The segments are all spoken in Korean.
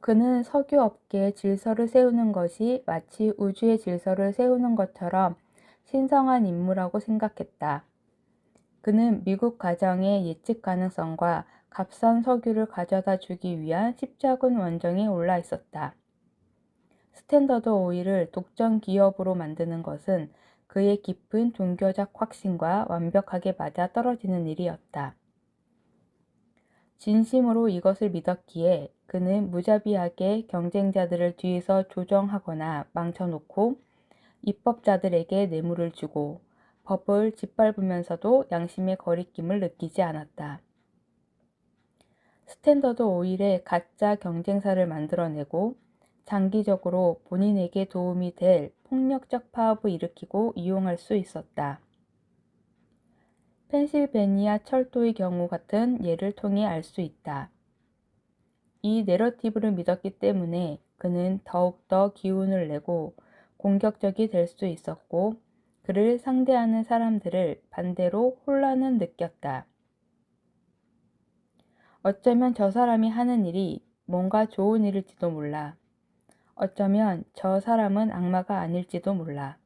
그는 석유 업계의 질서를 세우는 것이 마치 우주의 질서를 세우는 것처럼 신성한 임무라고 생각했다. 그는 미국 가정의 예측 가능성과 값싼 석유를 가져다 주기 위한 십자군 원정에 올라 있었다. 스탠더드 오일을 독점 기업으로 만드는 것은 그의 깊은 종교적 확신과 완벽하게 맞아떨어지는 일이었다. 진심으로 이것을 믿었기에 그는 무자비하게 경쟁자들을 뒤에서 조정하거나 망쳐놓고 입법자들에게 뇌물을 주고 법을 짓밟으면서도 양심의 거리낌을 느끼지 않았다. 스탠더드 오일의 가짜 경쟁사를 만들어내고 장기적으로 본인에게 도움이 될 폭력적 파업을 일으키고 이용할 수 있었다. 펜실베니아 철도의 경우 같은 예를 통해 알 수 있다. 이 내러티브를 믿었기 때문에 그는 더욱더 기운을 내고 공격적이 될 수 있었고 그를 상대하는 사람들을 반대로 혼란을 느꼈다. 어쩌면 저 사람이 하는 일이 뭔가 좋은 일일지도 몰라. 어쩌면 저 사람은 악마가 아닐지도 몰라.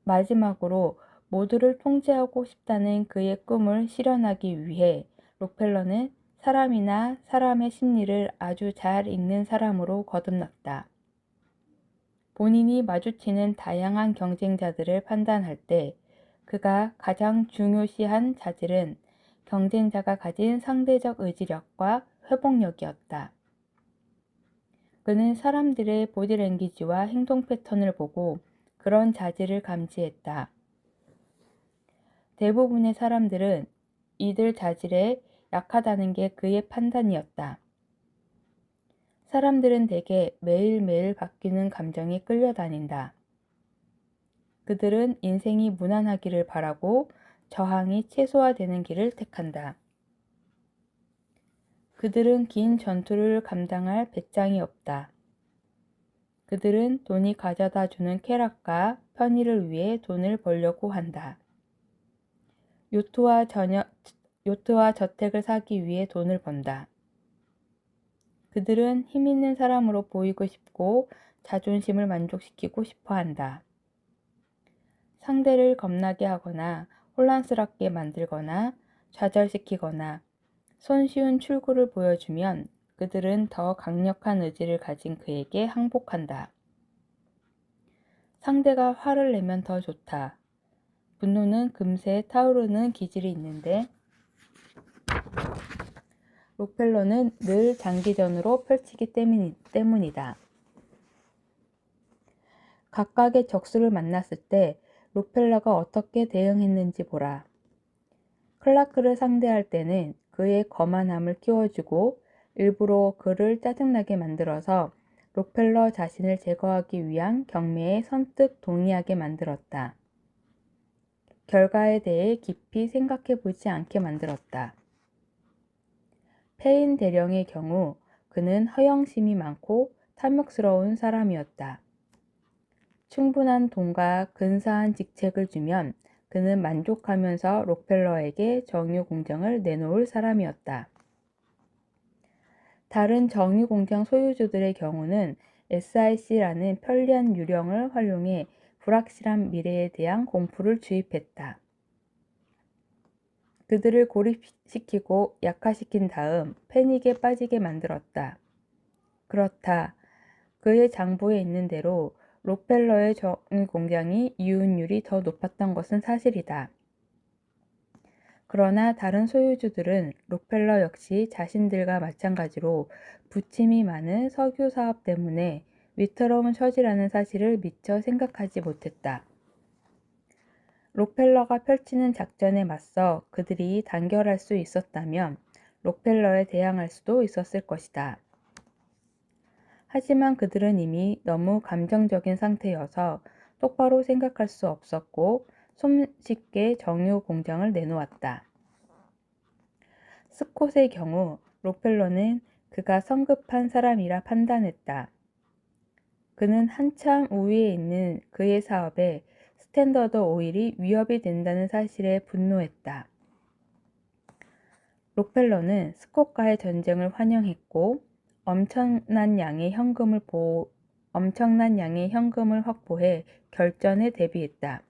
마지막으로 모두를 통제하고 싶다는 그의 꿈을 실현하기 위해 록펠러는 사람이나 사람의 심리를 아주 잘 읽는 사람으로 거듭났다. 본인이 마주치는 다양한 경쟁자들을 판단할 때 그가 가장 중요시한 자질은 경쟁자가 가진 상대적 의지력과 회복력이었다. 그는 사람들의 보디랭귀지와 행동 패턴을 보고 그런 자질을 감지했다. 대부분의 사람들은 이들 자질에 약하다는 게 그의 판단이었다. 사람들은 대개 매일매일 바뀌는 감정에 끌려다닌다. 그들은 인생이 무난하기를 바라고 저항이 최소화되는 길을 택한다. 그들은 긴 전투를 감당할 배짱이 없다. 그들은 돈이 가져다 주는 쾌락과 편의를 위해 돈을 벌려고 한다. 요트와 저택을 사기 위해 돈을 번다. 그들은 힘있는 사람으로 보이고 싶고 자존심을 만족시키고 싶어 한다. 상대를 겁나게 하거나 혼란스럽게 만들거나 좌절시키거나 손쉬운 출구를 보여주면 그들은 더 강력한 의지를 가진 그에게 항복한다. 상대가 화를 내면 더 좋다. 분노는 금세 타오르는 기질이 있는데 록펠러는 늘 장기전으로 펼치기 때문이다. 각각의 적수를 만났을 때 록펠러가 어떻게 대응했는지 보라. 클라크를 상대할 때는 그의 거만함을 키워주고 일부러 그를 짜증나게 만들어서 록펠러 자신을 제거하기 위한 경매에 선뜻 동의하게 만들었다. 결과에 대해 깊이 생각해 보지 않게 만들었다. 페인 대령의 경우 그는 허영심이 많고 탐욕스러운 사람이었다. 충분한 돈과 근사한 직책을 주면 그는 만족하면서 록펠러에게 정유공장을 내놓을 사람이었다. 다른 정유공장 소유주들의 경우는 SIC라는 편리한 유령을 활용해 불확실한 미래에 대한 공포를 주입했다. 그들을 고립시키고 약화시킨 다음 패닉에 빠지게 만들었다. 그렇다. 그의 장부에 있는 대로 록펠러의 정유공장이 이윤율이 더 높았던 것은 사실이다. 그러나 다른 소유주들은 록펠러 역시 자신들과 마찬가지로 부침이 많은 석유 사업 때문에 위태로운 처지라는 사실을 미처 생각하지 못했다. 록펠러가 펼치는 작전에 맞서 그들이 단결할 수 있었다면 록펠러에 대항할 수도 있었을 것이다. 하지만 그들은 이미 너무 감정적인 상태여서 똑바로 생각할 수 없었고 손쉽게 정유 공장을 내놓았다. 스콧의 경우 록펠러는 그가 성급한 사람이라 판단했다. 그는 한참 우위에 있는 그의 사업에 스탠더드 오일이 위협이 된다는 사실에 분노했다. 록펠러는 스콧과의 전쟁을 환영했고 엄청난 양의 현금을 확보해 결전에 대비했다.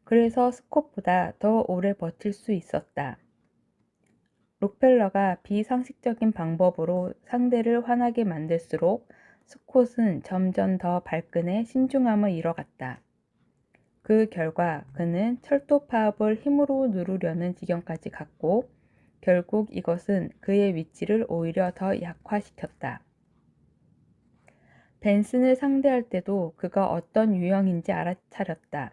그래서 스콧보다 더 오래 버틸 수 있었다. 록펠러가 비상식적인 방법으로 상대를 화나게 만들수록 스콧은 점점 더 발끈해 신중함을 잃어갔다. 그 결과 그는 철도 파업을 힘으로 누르려는 지경까지 갔고 결국 이것은 그의 위치를 오히려 더 약화시켰다. 벤슨을 상대할 때도 그가 어떤 유형인지 알아차렸다.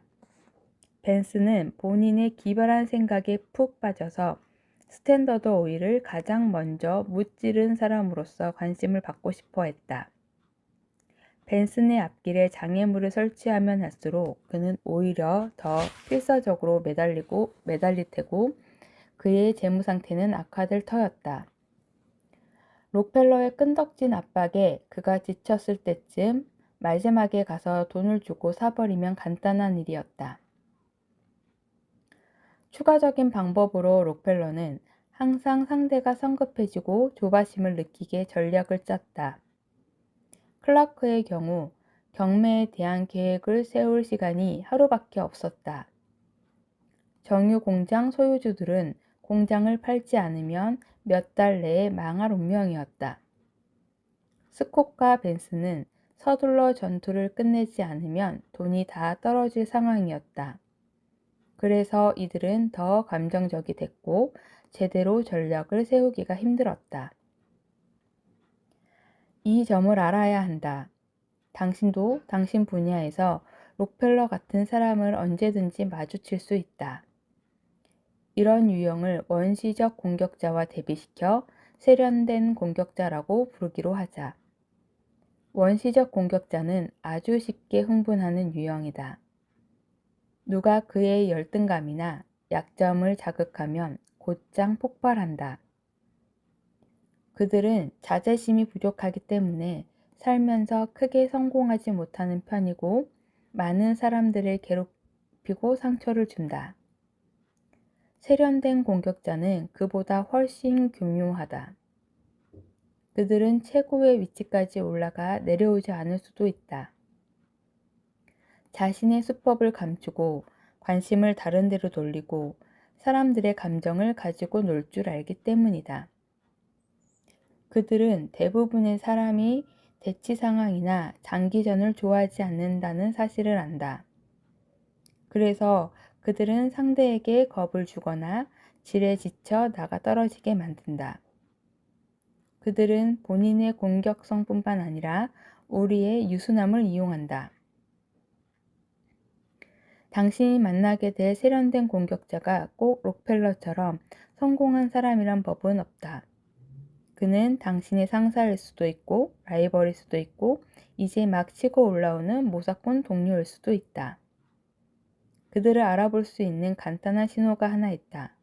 벤슨은 본인의 기발한 생각에 푹 빠져서 스탠더드 오일을 가장 먼저 무찌른 사람으로서 관심을 받고 싶어 했다. 벤슨의 앞길에 장애물을 설치하면 할수록 그는 오히려 더 필사적으로 매달릴 테고 그의 재무 상태는 악화될 터였다. 록펠러의 끈덕진 압박에 그가 지쳤을 때쯤 마지막에 가서 돈을 주고 사버리면 간단한 일이었다. 추가적인 방법으로 록펠러는 항상 상대가 성급해지고 조바심을 느끼게 전략을 짰다. 클라크의 경우 경매에 대한 계획을 세울 시간이 하루밖에 없었다. 정유 공장 소유주들은 공장을 팔지 않으면 몇 달 내에 망할 운명이었다. 스콧과 벤슨은 서둘러 전투를 끝내지 않으면 돈이 다 떨어질 상황이었다. 그래서 이들은 더 감정적이 됐고 제대로 전략을 세우기가 힘들었다. 이 점을 알아야 한다. 당신도 당신 분야에서 록펠러 같은 사람을 언제든지 마주칠 수 있다. 이런 유형을 원시적 공격자와 대비시켜 세련된 공격자라고 부르기로 하자. 원시적 공격자는 아주 쉽게 흥분하는 유형이다. 누가 그의 열등감이나 약점을 자극하면 곧장 폭발한다. 그들은 자제심이 부족하기 때문에 살면서 크게 성공하지 못하는 편이고 많은 사람들을 괴롭히고 상처를 준다. 세련된 공격자는 그보다 훨씬 교묘하다. 그들은 최고의 위치까지 올라가 내려오지 않을 수도 있다. 자신의 수법을 감추고 관심을 다른 데로 돌리고 사람들의 감정을 가지고 놀 줄 알기 때문이다. 그들은 대부분의 사람이 대치 상황이나 장기전을 좋아하지 않는다는 사실을 안다. 그래서 그들은 상대에게 겁을 주거나 지레 지쳐 나가 떨어지게 만든다. 그들은 본인의 공격성뿐만 아니라 우리의 유순함을 이용한다. 당신이 만나게 될 세련된 공격자가 꼭 록펠러처럼 성공한 사람이란 법은 없다. 그는 당신의 상사일 수도 있고 라이벌일 수도 있고 이제 막 치고 올라오는 모사꾼 동료일 수도 있다. 그들을 알아볼 수 있는 간단한 신호가 하나 있다.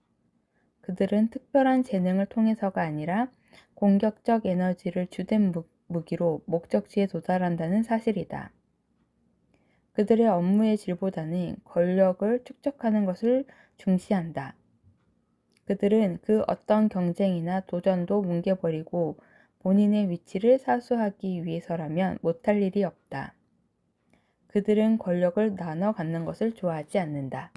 그들은 특별한 재능을 통해서가 아니라 공격적 에너지를 주된 무기로 목적지에 도달한다는 사실이다. 그들의 업무의 질보다는 권력을 축적하는 것을 중시한다. 그들은 그 어떤 경쟁이나 도전도 뭉개버리고 본인의 위치를 사수하기 위해서라면 못할 일이 없다. 그들은 권력을 나눠 갖는 것을 좋아하지 않는다.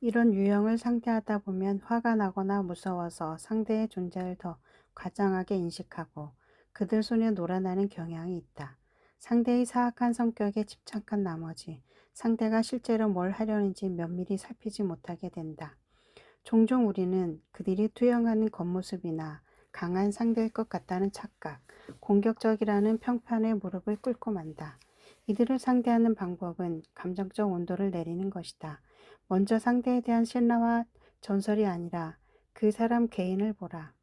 이런 유형을 상대하다 보면 화가 나거나 무서워서 상대의 존재를 더 과장하게 인식하고 그들 손에 놀아나는 경향이 있다. 상대의 사악한 성격에 집착한 나머지 상대가 실제로 뭘 하려는지 면밀히 살피지 못하게 된다. 종종 우리는 그들이 투영하는 겉모습이나 강한 상대일 것 같다는 착각, 공격적이라는 평판에 무릎을 꿇고 만다. 이들을 상대하는 방법은 감정적 온도를 내리는 것이다. 먼저 상대에 대한 신뢰와 전설이 아니라 그 사람 개인을 보라.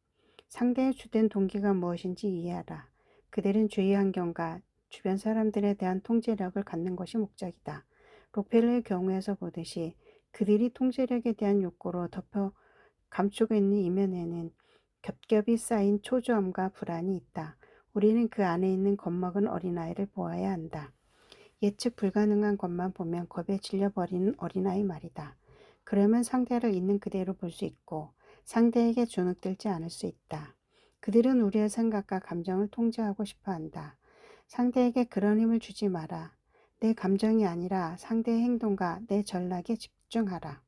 상대의 주된 동기가 무엇인지 이해하라. 그들은 주위 환경과 주변 사람들에 대한 통제력을 갖는 것이 목적이다. 록펠러의 경우에서 보듯이 그들이 통제력에 대한 욕구로 덮어 감추고 있는 이면에는 겹겹이 쌓인 초조함과 불안이 있다. 우리는 그 안에 있는 겁먹은 어린아이를 보아야 한다. 예측 불가능한 것만 보면 겁에 질려버리는 어린아이 말이다. 그러면 상대를 있는 그대로 볼 수 있고 상대에게 주눅들지 않을 수 있다. 그들은 우리의 생각과 감정을 통제하고 싶어 한다. 상대에게 그런 힘을 주지 마라. 내 감정이 아니라 상대의 행동과 내 전략에 집중하라.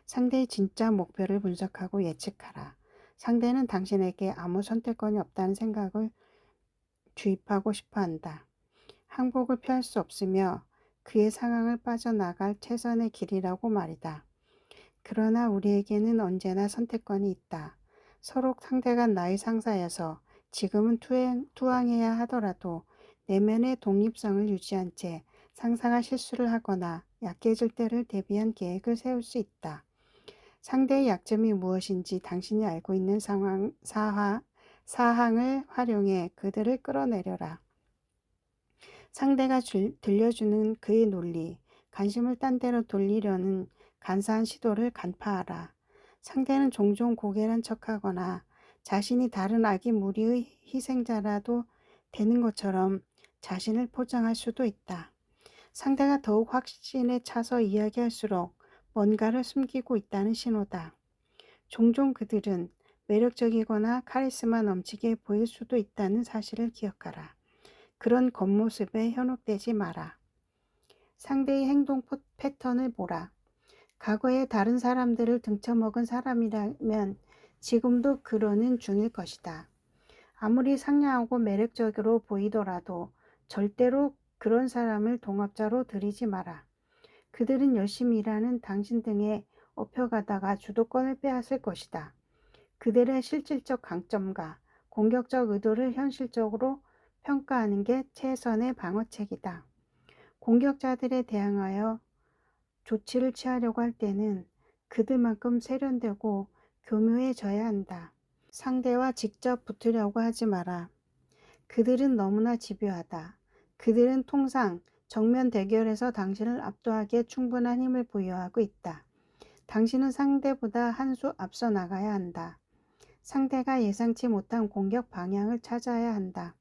상대의 진짜 목표를 분석하고 예측하라. 상대는 당신에게 아무 선택권이 없다는 생각을 주입하고 싶어 한다. 항복을 피할 수 없으며 그의 상황을 빠져나갈 최선의 길이라고 말이다. 그러나 우리에게는 언제나 선택권이 있다. 서로 상대가 나의 상사여서 지금은 투항해야 하더라도 내면의 독립성을 유지한 채 상사가 실수를 하거나 약해질 때를 대비한 계획을 세울 수 있다. 상대의 약점이 무엇인지 당신이 알고 있는 사항을 활용해 그들을 끌어내려라. 상대가 들려주는 그의 논리, 관심을 딴 데로 돌리려는 간사한 시도를 간파하라. 상대는 종종 고개란 척하거나 자신이 다른 악의 무리의 희생자라도 되는 것처럼 자신을 포장할 수도 있다. 상대가 더욱 확신에 차서 이야기할수록 뭔가를 숨기고 있다는 신호다. 종종 그들은 매력적이거나 카리스마 넘치게 보일 수도 있다는 사실을 기억하라. 그런 겉모습에 현혹되지 마라. 상대의 행동 패턴을 보라. 과거에 다른 사람들을 등쳐먹은 사람이라면 지금도 그러는 중일 것이다. 아무리 상냥하고 매력적으로 보이더라도 절대로 그런 사람을 동업자로 들이지 마라. 그들은 열심히 일하는 당신 등에 업혀가다가 주도권을 빼앗을 것이다. 그들의 실질적 강점과 공격적 의도를 현실적으로 평가하는 게 최선의 방어책이다. 공격자들에 대항하여 조치를 취하려고 할 때는 그들만큼 세련되고 교묘해져야 한다. 상대와 직접 붙으려고 하지 마라. 그들은 너무나 집요하다. 그들은 통상 정면 대결에서 당신을 압도하기에 충분한 힘을 보유하고 있다. 당신은 상대보다 한 수 앞서 나가야 한다. 상대가 예상치 못한 공격 방향을 찾아야 한다.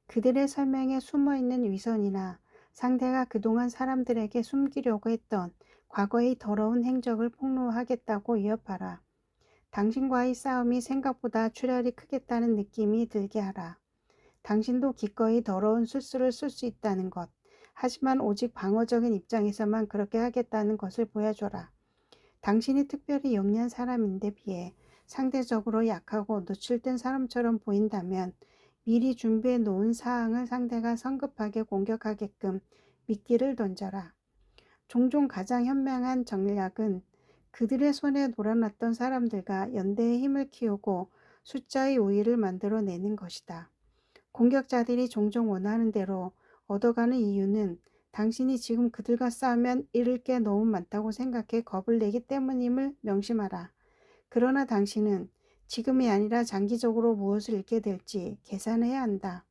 그들의 설명에 숨어있는 위선이나 상대가 그동안 사람들에게 숨기려고 했던 과거의 더러운 행적을 폭로하겠다고 위협하라. 당신과의 싸움이 생각보다 출혈이 크겠다는 느낌이 들게 하라. 당신도 기꺼이 더러운 술수를 쓸 수 있다는 것. 하지만 오직 방어적인 입장에서만 그렇게 하겠다는 것을 보여줘라. 당신이 특별히 영리한 사람인데 비해 상대적으로 약하고 노출된 사람처럼 보인다면 미리 준비해 놓은 사항을 상대가 성급하게 공격하게끔 미끼를 던져라. 종종 가장 현명한 전략은 그들의 손에 놀아났던 사람들과 연대의 힘을 키우고 숫자의 우위를 만들어내는 것이다. 공격자들이 종종 원하는 대로 얻어가는 이유는 당신이 지금 그들과 싸우면 잃을 게 너무 많다고 생각해 겁을 내기 때문임을 명심하라. 그러나 당신은 지금이 아니라 장기적으로 무엇을 잃게 될지 계산해야 한다.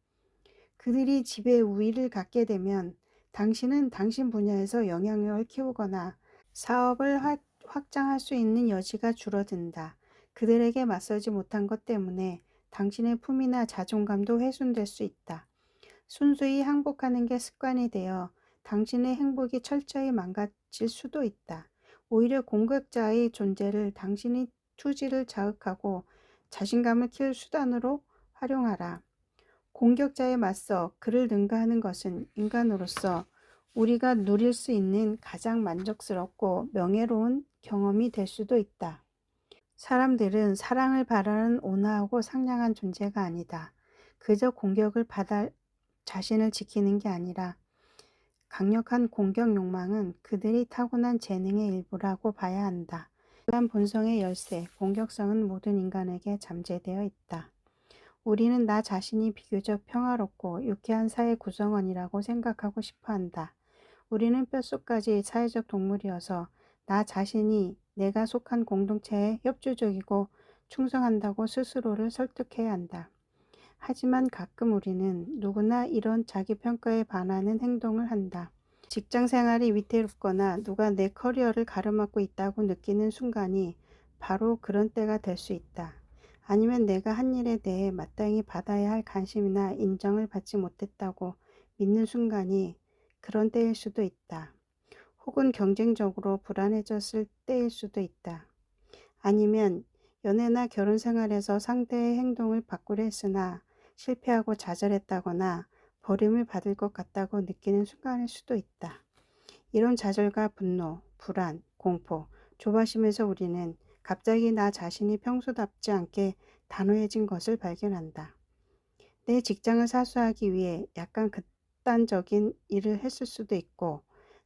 그들이 지배 우위를 갖게 되면 당신은 당신 분야에서 영향력을 키우거나 사업을 확장할 수 있는 여지가 줄어든다. 그들에게 맞서지 못한 것 때문에 당신의 품이나 자존감도 훼손될 수 있다. 순수히 항복하는 게 습관이 되어 당신의 행복이 철저히 망가질 수도 있다. 오히려 공격자의 존재를 당신의 투지를 자극하고 자신감을 키울 수단으로 활용하라. 공격자에 맞서 그를 능가하는 것은 인간으로서 우리가 누릴 수 있는 가장 만족스럽고 명예로운 경험이 될 수도 있다. 사람들은 사랑을 바라는 온화하고 상냥한 존재가 아니다. 그저 공격을 받아 자신을 지키는 게 아니라 강력한 공격 욕망은 그들이 타고난 재능의 일부라고 봐야 한다. 인간 본성의 열쇠, 공격성은 모든 인간에게 잠재되어 있다. 우리는 나 자신이 비교적 평화롭고 유쾌한 사회 구성원이라고 생각하고 싶어 한다. 우리는 뼛속까지 사회적 동물이어서 나 자신이 내가 속한 공동체에 협조적이고 충성한다고 스스로를 설득해야 한다. 하지만 가끔 우리는 누구나 이런 자기평가에 반하는 행동을 한다. 직장 생활이 위태롭거나 누가 내 커리어를 가로막고 있다고 느끼는 순간이 바로 그런 때가 될 수 있다. 아니면 내가 한 일에 대해 마땅히 받아야 할 관심이나 인정을 받지 못했다고 믿는 순간이 그런 때일 수도 있다. 혹은 경쟁적으로 불안해졌을 때일 수도 있다. 아니면 연애나 결혼 생활에서 상대의 행동을 바꾸려 했으나 실패하고 좌절했다거나 버림을 받을 것 같다고 느끼는 순간일 수도 있다. 이런 좌절과 분노, 불안, 공포, 조바심에서 우리는 갑자기 나 자신이 평소답지 않게 단호해진 것을 발견한다. 내 직장을 사수하기 위해 약간 극단적인 일을 했을 수도 있고,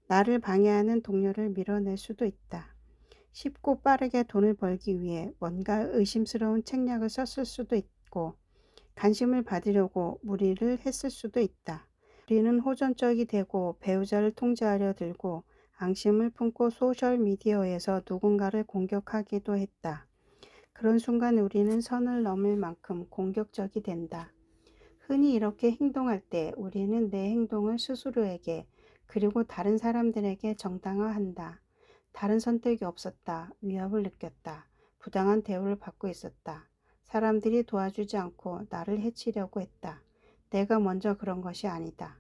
나를 방해하는 동료를 밀어낼 수도 있다. 쉽고 빠르게 돈을 벌기 위해 뭔가 의심스러운 책략을 썼을 수도 있고, 관심을 받으려고 무리를 했을 수도 있다. 우리는 호전적이 되고 배우자를 통제하려 들고 앙심을 품고 소셜미디어에서 누군가를 공격하기도 했다. 그런 순간 우리는 선을 넘을 만큼 공격적이 된다. 흔히 이렇게 행동할 때 우리는 내 행동을 스스로에게 그리고 다른 사람들에게 정당화한다. 다른 선택이 없었다. 위협을 느꼈다. 부당한 대우를 받고 있었다. 사람들이 도와주지 않고 나를 해치려고 했다. 내가 먼저 그런 것이 아니다.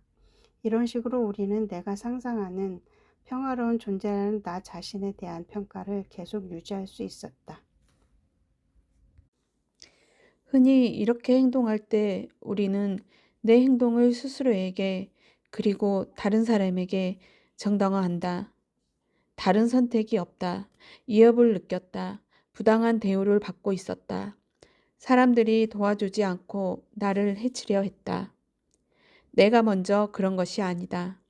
이런 식으로 우리는 내가 상상하는 평화로운 존재라는 나 자신에 대한 평가를 계속 유지할 수 있었다. 흔히 이렇게 행동할 때 우리는 내 행동을 스스로에게 그리고 다른 사람에게 정당화한다. 다른 선택이 없다. 위협을 느꼈다. 부당한 대우를 받고 있었다. 사람들이 도와주지 않고 나를 해치려 했다. 내가 먼저 그런 것이 아니다.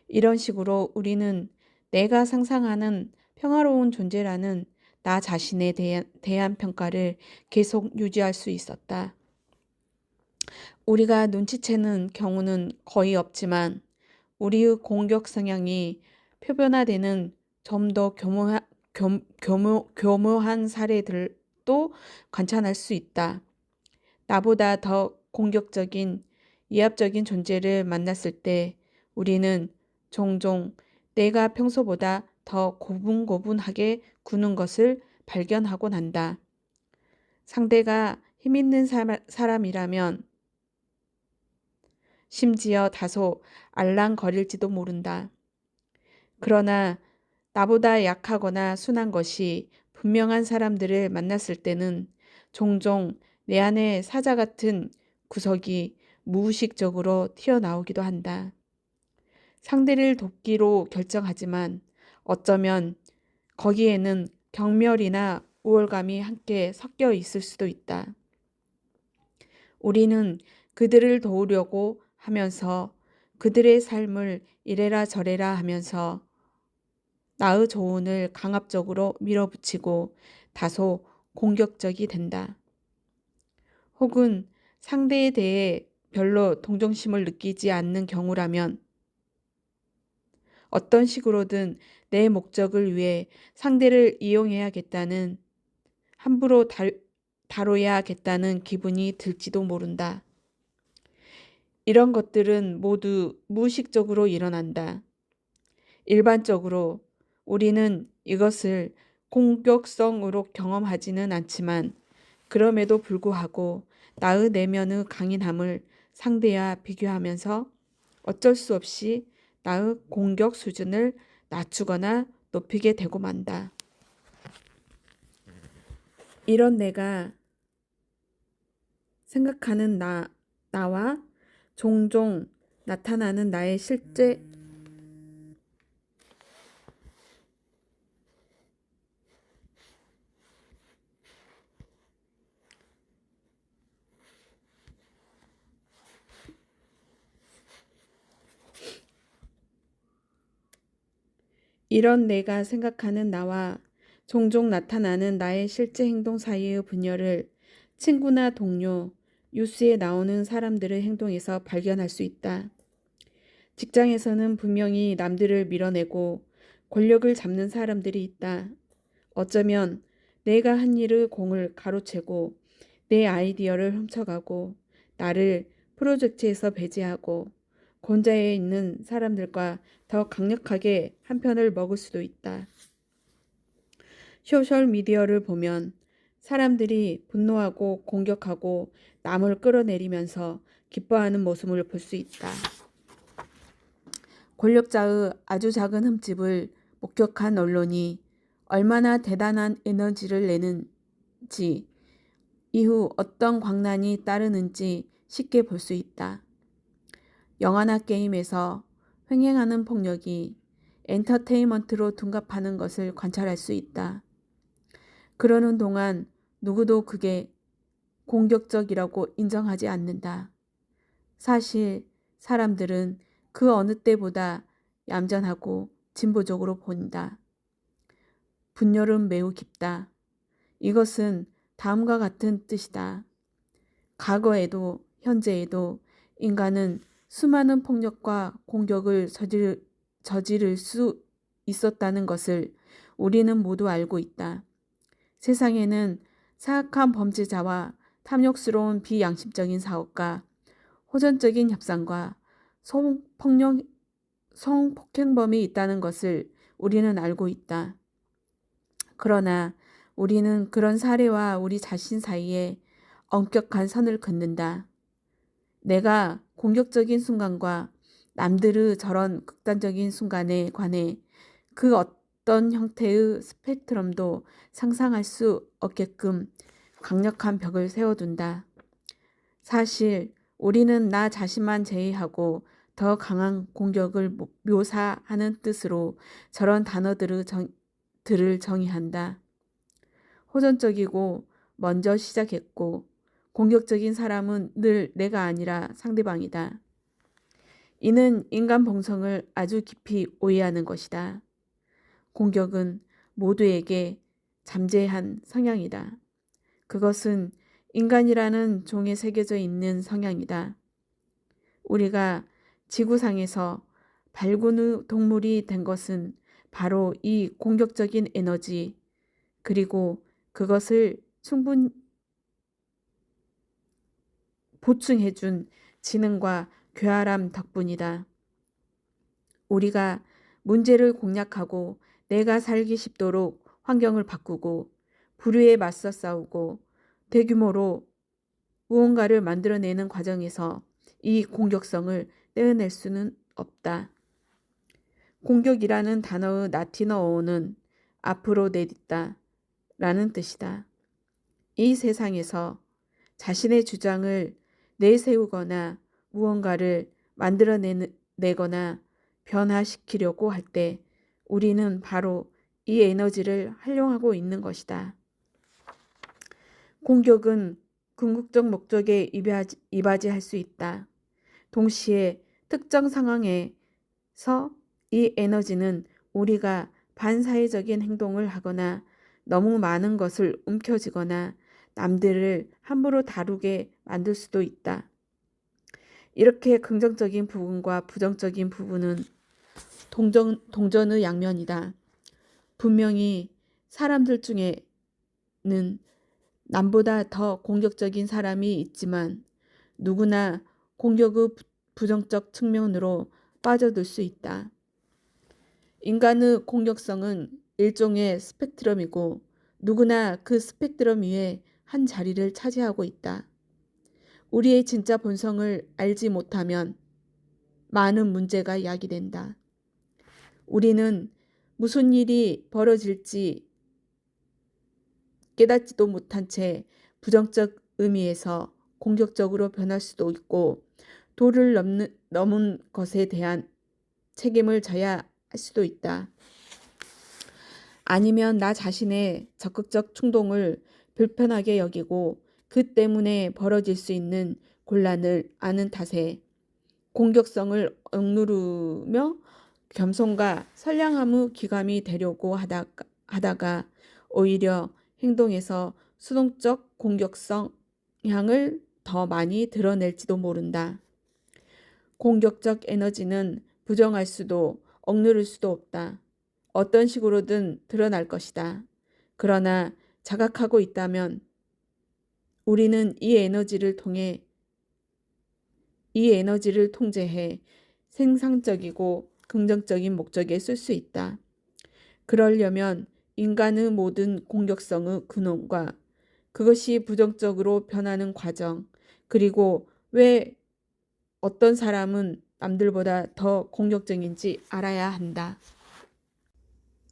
이런 식으로 우리는 내가 상상하는 평화로운 존재라는 나 자신에 대한 평가를 계속 유지할 수 있었다. 우리가 눈치채는 경우는 거의 없지만 우리의 공격 성향이 표변화되는 좀 더 교묘한 사례들도 관찰할 수 있다. 나보다 더 공격적인, 위압적인 존재를 만났을 때 우리는 종종 내가 평소보다 더 고분고분하게 구는 것을 발견하곤 한다. 상대가 힘있는 사람이라면 심지어 다소 알랑거릴지도 모른다. 그러나 나보다 약하거나 순한 것이 분명한 사람들을 만났을 때는 종종 내 안에 사자 같은 구석이 무의식적으로 튀어나오기도 한다. 상대를 돕기로 결정하지만 어쩌면 거기에는 경멸이나 우월감이 함께 섞여 있을 수도 있다. 우리는 그들을 도우려고 하면서 그들의 삶을 이래라 저래라 하면서 나의 조언을 강압적으로 밀어붙이고 다소 공격적이 된다. 혹은 상대에 대해 별로 동정심을 느끼지 않는 경우라면 어떤 식으로든 내 목적을 위해 상대를 이용해야겠다는 함부로 다뤄야겠다는 기분이 들지도 모른다. 이런 것들은 모두 무의식적으로 일어난다. 일반적으로 우리는 이것을 공격성으로 경험하지는 않지만 그럼에도 불구하고 나의 내면의 강인함을 상대와 비교하면서 어쩔 수 없이 나의 공격 수준을 낮추거나 높이게 되고 만다. 이런 내가 생각하는 나와 종종 나타나는 나의 실제 이런 내가 생각하는 나와 종종 나타나는 나의 실제 행동 사이의 분열을 친구나 동료, 뉴스에 나오는 사람들의 행동에서 발견할 수 있다. 직장에서는 분명히 남들을 밀어내고 권력을 잡는 사람들이 있다. 어쩌면 내가 한 일의 공을 가로채고 내 아이디어를 훔쳐가고 나를 프로젝트에서 배제하고 권좌에 있는 사람들과 더 강력하게 한 편을 먹을 수도 있다. 소셜미디어를 보면 사람들이 분노하고 공격하고 남을 끌어내리면서 기뻐하는 모습을 볼 수 있다. 권력자의 아주 작은 흠집을 목격한 언론이 얼마나 대단한 에너지를 내는 생길지, 이후 어떤 광란이 따르는지 쉽게 볼 수 있다. 영화나 게임에서 횡행하는 폭력이 엔터테인먼트로 둔갑하는 것을 관찰할 수 있다. 그러는 동안 누구도 그게 공격적이라고 인정하지 않는다. 사실 사람들은 그 어느 때보다 얌전하고 진보적으로 본다. 분열은 매우 깊다. 이것은 다음과 같은 뜻이다. 과거에도 현재에도 인간은 수많은 폭력과 공격을 저지를 수 있었다는 것을 우리는 모두 알고 있다. 세상에는 사악한 범죄자와 탐욕스러운 비양심적인 사업가, 호전적인 협상과 성폭행범이 있다는 것을 우리는 알고 있다. 그러나 우리는 그런 사례와 우리 자신 사이에 엄격한 선을 긋는다. 내가 공격적인 순간과 남들의 저런 극단적인 순간에 관해 그 어떤 형태의 스펙트럼도 상상할 수 없게끔 강력한 벽을 세워둔다. 사실 우리는 나 자신만 제외하고 더 강한 공격을 묘사하는 뜻으로 저런 단어들을 정의한다. 호전적이고 먼저 시작했고 공격적인 사람은 늘 내가 아니라 상대방이다. 이는 인간 본성을 아주 깊이 오해하는 것이다. 공격은 모두에게 잠재한 성향이다. 그것은 인간이라는 종에 새겨져 있는 성향이다. 우리가 지구상에서 발군의 동물이 된 것은 바로 이 공격적인 에너지, 그리고 그것을 충분히 보충해준 지능과 괴활함 덕분이다. 우리가 문제를 공략하고 내가 살기 쉽도록 환경을 바꾸고 불의에 맞서 싸우고 대규모로 무언가를 만들어내는 과정에서 이 공격성을 떼어낼 수는 없다. 공격이라는 단어의 라틴어 어원은 앞으로 내딛다 라는 뜻이다. 이 세상에서 자신의 주장을 내세우거나 무언가를 만들어내거나 변화시키려고 할 때 우리는 바로 이 에너지를 활용하고 있는 것이다. 공격은 궁극적 목적에 이바지할 수 있다. 동시에 특정 상황에서 이 에너지는 우리가 반사회적인 행동을 하거나 너무 많은 것을 움켜쥐거나 남들을 함부로 다루게 만들 수도 있다. 이렇게 긍정적인 부분과 부정적인 부분은 동전의 양면이다. 분명히 사람들 중에는 남보다 더 공격적인 사람이 있지만 누구나 공격의 부정적 측면으로 빠져들 수 있다. 인간의 공격성은 일종의 스펙트럼이고 누구나 그 스펙트럼 위에 한 자리를 차지하고 있다. 우리의 진짜 본성을 알지 못하면 많은 문제가 야기된다. 우리는 무슨 일이 벌어질지 깨닫지도 못한 채 부정적 의미에서 공격적으로 변할 수도 있고 도를 넘은 것에 대한 책임을 져야 할 수도 있다. 아니면 나 자신의 적극적 충동을 불편하게 여기고 그 때문에 벌어질 수 있는 곤란을 아는 탓에 공격성을 억누르며 겸손과 선량함의 귀감이 되려고 하다가 오히려 행동에서 수동적 공격성향을 더 많이 드러낼지도 모른다. 공격적 에너지는 부정할 수도 억누를 수도 없다. 어떤 식으로든 드러날 것이다. 그러나 자각하고 있다면 우리는 이 에너지를 통제해 생산적이고 긍정적인 목적에 쓸 수 있다. 그러려면 인간의 모든 공격성의 근원과 그것이 부정적으로 변하는 과정, 그리고 왜 어떤 사람은 남들보다 더 공격적인지 알아야 한다.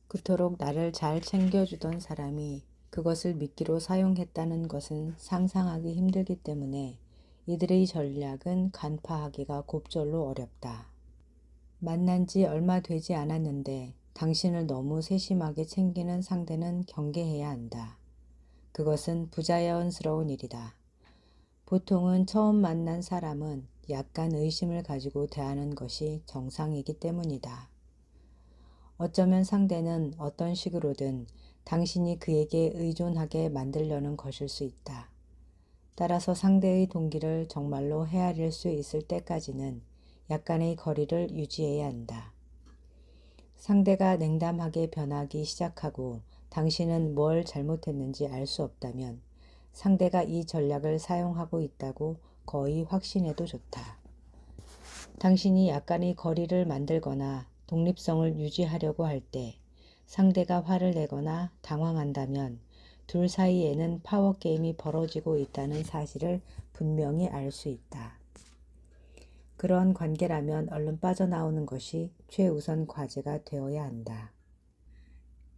그토록 나를 잘 챙겨주던 사람이 그것을 미끼로 사용했다는 것은 상상하기 힘들기 때문에 이들의 전략은 간파하기가 곱절로 어렵다. 만난 지 얼마 되지 않았는데 당신을 너무 세심하게 챙기는 상대는 경계해야 한다. 그것은 부자연스러운 일이다. 보통은 처음 만난 사람은 약간 의심을 가지고 대하는 것이 정상이기 때문이다. 어쩌면 상대는 어떤 식으로든 당신이 그에게 의존하게 만들려는 것일 수 있다. 따라서 상대의 동기를 정말로 헤아릴 수 있을 때까지는 약간의 거리를 유지해야 한다. 상대가 냉담하게 변하기 시작하고 당신은 뭘 잘못했는지 알 수 없다면 상대가 이 전략을 사용하고 있다고 거의 확신해도 좋다. 당신이 약간의 거리를 만들거나 독립성을 유지하려고 할 때 상대가 화를 내거나 당황한다면 둘 사이에는 파워게임이 벌어지고 있다는 사실을 분명히 알 수 있다. 그런 관계라면 얼른 빠져나오는 것이 최우선 과제가 되어야 한다.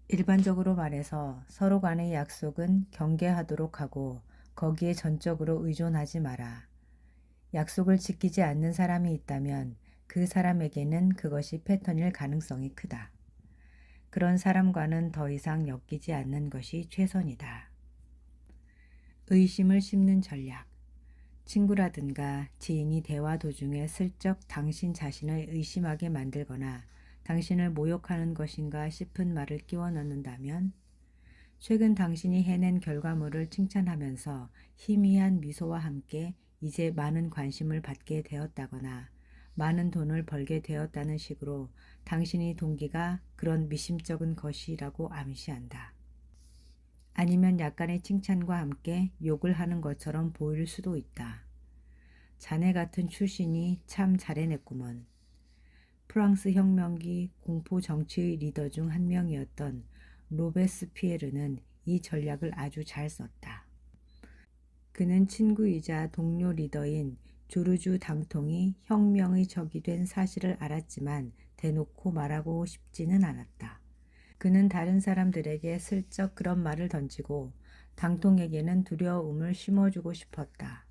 일반적으로 말해서 서로 간의 약속은 경계하도록 하고 거기에 전적으로 의존하지 마라. 약속을 지키지 않는 사람이 있다면 그 사람에게는 그것이 패턴일 가능성이 크다. 그런 사람과는 더 이상 엮이지 않는 것이 최선이다. 의심을 심는 전략. 친구라든가 지인이 대화 도중에 슬쩍 당신 자신을 의심하게 만들거나 당신을 모욕하는 것인가 싶은 말을 끼워 넣는다면 최근 당신이 해낸 결과물을 칭찬하면서 희미한 미소와 함께 이제 많은 관심을 받게 되었다거나 많은 돈을 벌게 되었다는 식으로 당신의 동기가 그런 미심쩍은 것이라고 암시한다. 아니면 약간의 칭찬과 함께 욕을 하는 것처럼 보일 수도 있다. 자네 같은 출신이 참 잘해냈구먼. 프랑스 혁명기 공포 정치의 리더 중 한 명이었던 로베스피에르는 이 전략을 아주 잘 썼다. 그는 친구이자 동료 리더인 조르주 당통이 혁명의 적이 된 사실을 알았지만 대놓고 말하고 싶지는 않았다. 그는 다른 사람들에게 슬쩍 그런 말을 던지고 당통에게는 두려움을 심어주고 싶었다.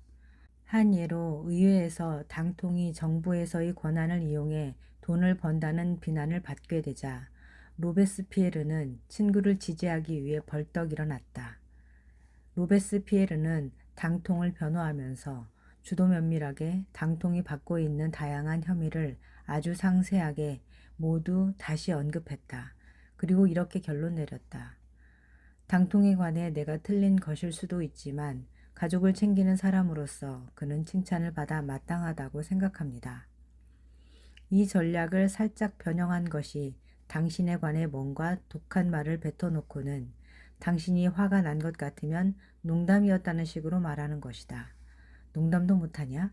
한 예로 의회에서 당통이 정부에서의 권한을 이용해 돈을 번다는 비난을 받게 되자 로베스피에르는 친구를 지지하기 위해 벌떡 일어났다. 로베스피에르는 당통을 변호하면서 주도 면밀하게 당통이 받고 있는 다양한 혐의를 아주 상세하게 모두 다시 언급했다. 그리고 이렇게 결론 내렸다. 당통에 관해 내가 틀린 것일 수도 있지만 가족을 챙기는 사람으로서 그는 칭찬을 받아 마땅하다고 생각합니다. 이 전략을 살짝 변형한 것이 당신에 관해 뭔가 독한 말을 뱉어놓고는 당신이 화가 난 것 같으면 농담이었다는 식으로 말하는 것이다. 농담도 못하냐?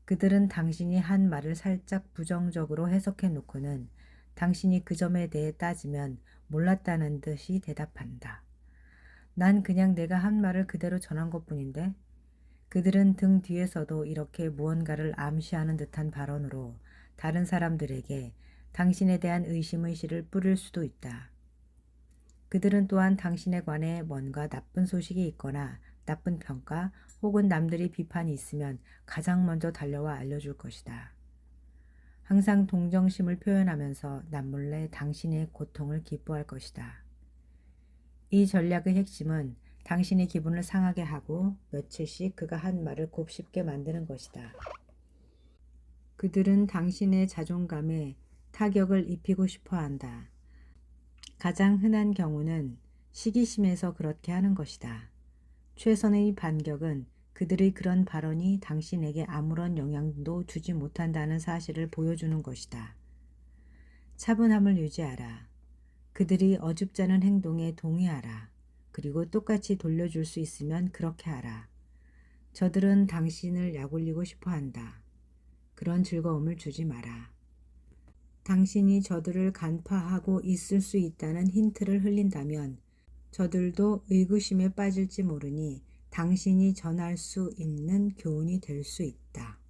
그들은 당신이 한 말을 살짝 부정적으로 해석해 놓고는 당신이 그 점에 대해 따지면 몰랐다는 듯이 대답한다. 난 그냥 내가 한 말을 그대로 전한 것뿐인데. 그들은 등 뒤에서도 이렇게 무언가를 암시하는 듯한 발언으로 다른 사람들에게 당신에 대한 의심의 씨를 뿌릴 수도 있다. 그들은 또한 당신에 관해 뭔가 나쁜 소식이 있거나 나쁜 평가 혹은 남들의 비판이 있으면 가장 먼저 달려와 알려줄 것이다. 항상 동정심을 표현하면서 남몰래 당신의 고통을 기뻐할 것이다. 이 전략의 핵심은 당신의 기분을 상하게 하고 며칠씩 그가 한 말을 곱씹게 만드는 것이다. 그들은 당신의 자존감에 타격을 입히고 싶어 한다. 가장 흔한 경우는 시기심에서 그렇게 하는 것이다. 최선의 반격은 그들의 그런 발언이 당신에게 아무런 영향도 주지 못한다는 사실을 보여주는 것이다. 차분함을 유지하라. 그들이 어줍잖은 행동에 동의하라. 그리고 똑같이 돌려줄 수 있으면 그렇게 하라. 저들은 당신을 약올리고 싶어 한다. 그런 즐거움을 주지 마라. 당신이 저들을 간파하고 있을 수 있다는 힌트를 흘린다면 저들도 의구심에 빠질지 모르니 당신이 전할 수 있는 교훈이 될 수 있다.